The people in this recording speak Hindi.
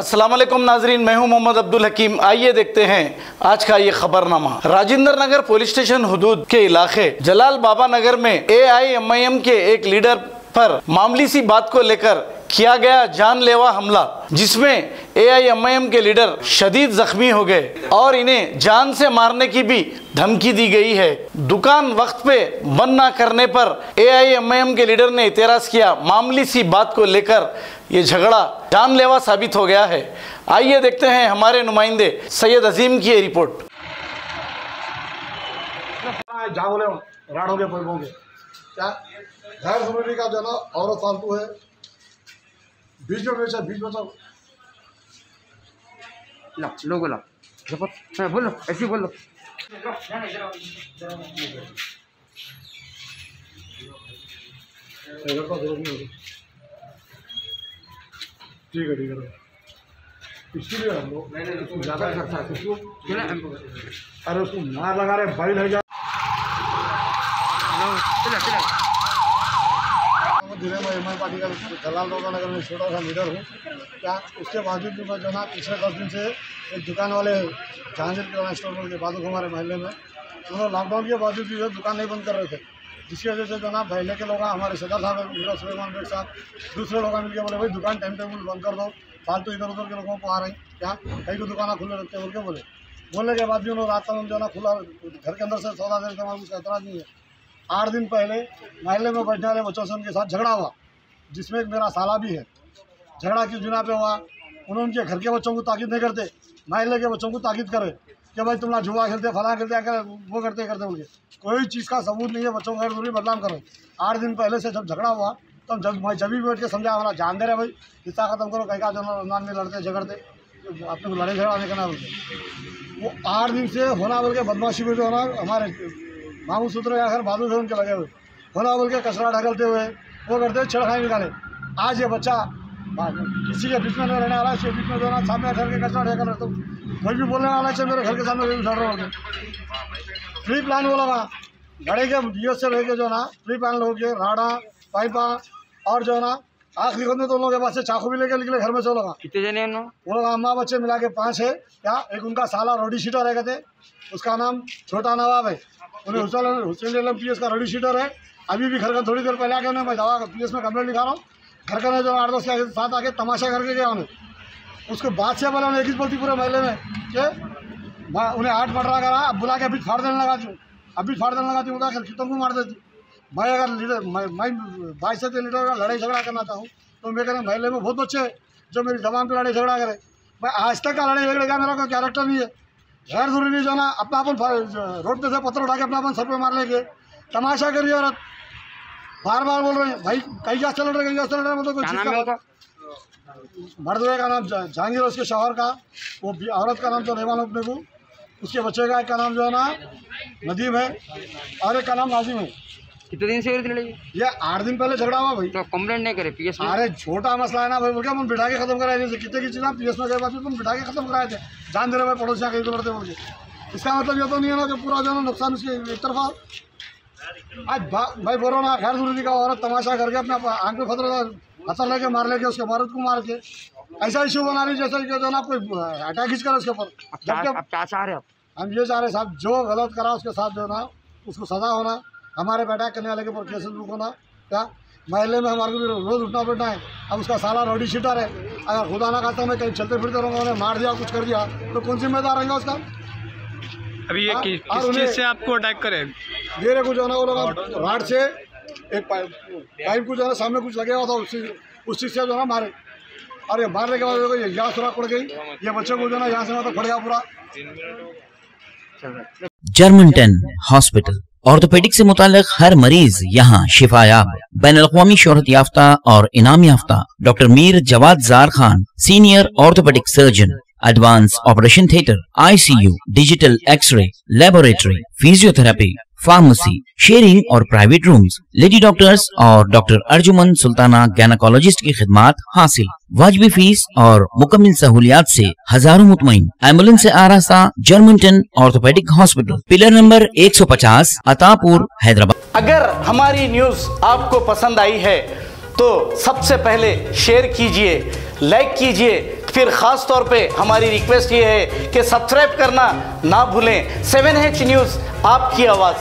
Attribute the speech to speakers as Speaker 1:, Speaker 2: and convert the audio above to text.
Speaker 1: अस्सलाम वालेकुम नाजरीन, मैं हूं मोहम्मद अब्दुल हकीम। आइए देखते हैं आज का ये खबरनामा। राजेंद्र नगर पुलिस स्टेशन हुदूद के इलाके जलाल बाबा नगर में AIMIM के एक लीडर पर मामूली सी बात को लेकर किया गया जानलेवा हमला, जिसमें AIMIM के लीडर शदीद जख्मी हो गए और इन्हें जान से मारने की भी धमकी दी गई है। दुकान वक्त पे बंद न करने पर AIMIM के लीडर ने एतराज किया। मामूली सी बात को लेकर ये झगड़ा जानलेवा साबित हो गया है। आइए देखते हैं हमारे नुमाइंदे सैयद अजीम की ये रिपोर्ट।
Speaker 2: गैर जरूरी का जो ना औरत फालतू है, बीच में बेचा, बीच में तो
Speaker 3: लो बोला बोलो, ऐसे बोलो।
Speaker 2: ठीक है इसीलिए हम लोग ज़्यादा करता है उसको। अरे उसको मार लगा रहे भाई नहीं जा। मैं पार्टी का जलाल बाबा नगर में छोटा सा लीडर हूँ। क्या उसके बावजूद भी मैं जो ना पिछले 10 दिन से एक दुकान वाले जहांगीर किराना स्टोर के बाद हमारे महल्ले में उन्होंने लॉकडाउन के बावजूद भी दुकान नहीं बंद कर रहे थे, जिसकी वजह से जो ना महल्ले के लोग, हमारे सदर साहब मीरा सुलेमान बेग साहब, दूसरे लोग मिलकर बोले भाई दुकान टाइम टेबल बंद कर दो, फालतू इधर उधर के लोगों को आ रही क्या कहीं को दुकान खुले रखते बोल के बोलने के बाद भी उन्होंने रात तक जो ना खुला घर के अंदर से सौदा देने के बाद उसका एतराज़ नहीं है। 8 दिन पहले महल्ले में बैठने वाले बच्चों से उनके साथ झगड़ा हुआ, जिसमें एक मेरा साला भी है। झगड़ा किस बिना पे हुआ, उन्होंने उनके घर के बच्चों को ताकीद नहीं करते, महल्ले के बच्चों को ताकीद करे कि भाई तुम ना जुआ खेलते, फला खेलते, वो करते बोल के कोई चीज़ का सबूत नहीं है, बच्चों को जरूरी बदनाम करो। 8 दिन पहले से जब झगड़ा हुआ तब जब भी बैठ के समझा हमारा जान दे रहे भाई हिस्सा खत्म करो, कहीं का जो रमजान में लड़ते झगड़ते अपने को लड़े झगड़ा नहीं करना बोल के वो 8 दिन से होना बोल के बदमाशी में जो है ना हमारे मामू सूत्र या घर बाजू से उनके लगे हुए होना बोल के कचरा ढकलते हुए वो करते छेड़खानी निकाले। आज ये बच्चा किसी के बीच में नहीं रहने वाला, इसके बीच में जो ना सामने घर के कचरा ढकल रहता हूँ, कोई भी बोलने वाला है मेरे घर के सामने उछल रहा होगा। प्री प्लान बोला वहाँ घड़े के दियो से लेके जो ना प्री प्लान लोग के राड़ा पाइपा और जो ना आखिरी खुद में तो लोगों के पास से चाकू भी लेके निकले घर में। चलो
Speaker 3: कितने जने
Speaker 2: वो लोग अम्मा बच्चे मिला के 5 है। क्या एक उनका साला रोडी शीटर है, कहते उसका नाम छोटा नवाब है, उन्हें हुसैन PS का रोडी शीटर है। अभी भी घर का थोड़ी देर पहले आके उन्हें मैं दवा PS में कंप्लेंट लिखा रहा हूँ। घर का जो 8-10 के साथ आके तमाशा करके गया उन्हें, उसको बात से बोला उन्हें एक ही बोलती पूरे महल्ले में कि उन्हें 8 मर्डर करा, अब बुला के अभी फाड़ देने लगा थी, अभी फाड़ देने लगा थी, उनका तुमको मार देती। मैं अगर लीडर मैं 22 से लीडर का लड़ाई झगड़ा करना चाहूँ तो मैं कहना महल्ले में बहुत बच्चे हैं जो मेरी जबान पर लड़ाई झगड़ा करे। मैं आज तक का लड़ाई झगड़े का मेरा कोई कैरेक्टर नहीं है। गैर जरूरी नहीं जो ना अपना अपन रोड पे से पत्थर उठा के अपना अपन सर पे मार लेंगे, तमाशा करिए। औरत बार बार बोल रहे हैं भाई कहीं जा चल रहे, कहीं जा चल रहे, मतलब कोई चीज़ का मर्द का नाम जहांगीर, उसके शौहर का, वो औरत का नाम तो नहीं मालूम अपने को, उसके बच्चे का एक का नाम जो है ना नदीम है और एक का नाम नाजिम है।
Speaker 3: कितने दिन से लड़ाई? ये
Speaker 2: 8 दिन पहले झगड़ा हुआ भाई।
Speaker 3: तो कंप्लेंट नहीं करे PS में?
Speaker 2: अरे छोटा मसला है ना भाई, बोल के हम बिठा के खत्म कराए थे। कितने की चीज़ PS में गए बाद तुम बिठा के खत्म कराए थे, जान दे रहे भाई पड़ोसियाँ कहीं तो लड़ते बोल के। इसका मतलब ये तो नहीं है ना कि पूरा जो है नुकसान उसके एक तरफा। आज भाई बोलो ना गैर जरूरी का औरत तमाशा करके अपने आँख में हथर लेके मार लेके उसके मर्द को मार के ऐसा इशू बना रही जैसे कि जो ना कोई अटैक खींच कर उसके ऊपर।
Speaker 3: अब क्या चाह रहे हो?
Speaker 2: हम ये चाह रहे साहब जो गलत करा उसके साथ जो ना उसको सजा होना, हमारे पे अटैक करने वाले के ऊपर केस बुक होना। क्या महल्ले में हमारे को भी रोज़ उठना बैठना है। अब उसका साला रोडी शीटर है, अगर खुदा ना खाता मैं कहीं चलते फिरते रहूँगा, उन्हें मार दिया कुछ कर दिया तो कौन जिम्मेदार रहेगा उसका?
Speaker 4: अभी ये किस चीज़ से आपको अटैक करे?
Speaker 2: मेरे को जो है ना वो लोग राड से एक पाइप को जो है ना सामने कुछ लगे हुआ था, उस चीज़ से जो है मारे। और ये मारने के बाद यहाँ सुराख पड़ गई, ये बच्चों को जो है ना यहाँ से मतलब पड़ गया पूरा।
Speaker 5: जर्मनटन हॉस्पिटल ऑर्थोपेडिक से मुताल्लिक हर मरीज यहाँ शिफायाब। बैनुल-अक़वामी शोहरत याफ्ता और इनाम याफ्ता doctor Mir Jawad Zar Khan, senior orthopaedic surgeon, advance operation theatre, ICU, digital x-ray, laboratory, physiotherapy, pharmacy, sharing और प्राइवेट रूम्स, लेडी डॉक्टर्स और डॉक्टर अर्जुमन सुल्ताना गैनाकोलॉजिस्ट की खिदमात हासिल। वाजिबी फीस और मुकम्मल सहूलियात से हजारों मुतमईन। एम्बुलेंस से आरास्ता Germanton orthopaedic hospital, pillar number 150, Attapur, Hyderabad.
Speaker 1: अगर हमारी न्यूज आपको पसंद आई है तो सबसे पहले शेयर कीजिए, लाइक कीजिए, फिर खास तौर पे हमारी रिक्वेस्ट ये है कि सब्सक्राइब करना ना भूलें। 7H न्यूज़, आपकी आवाज़।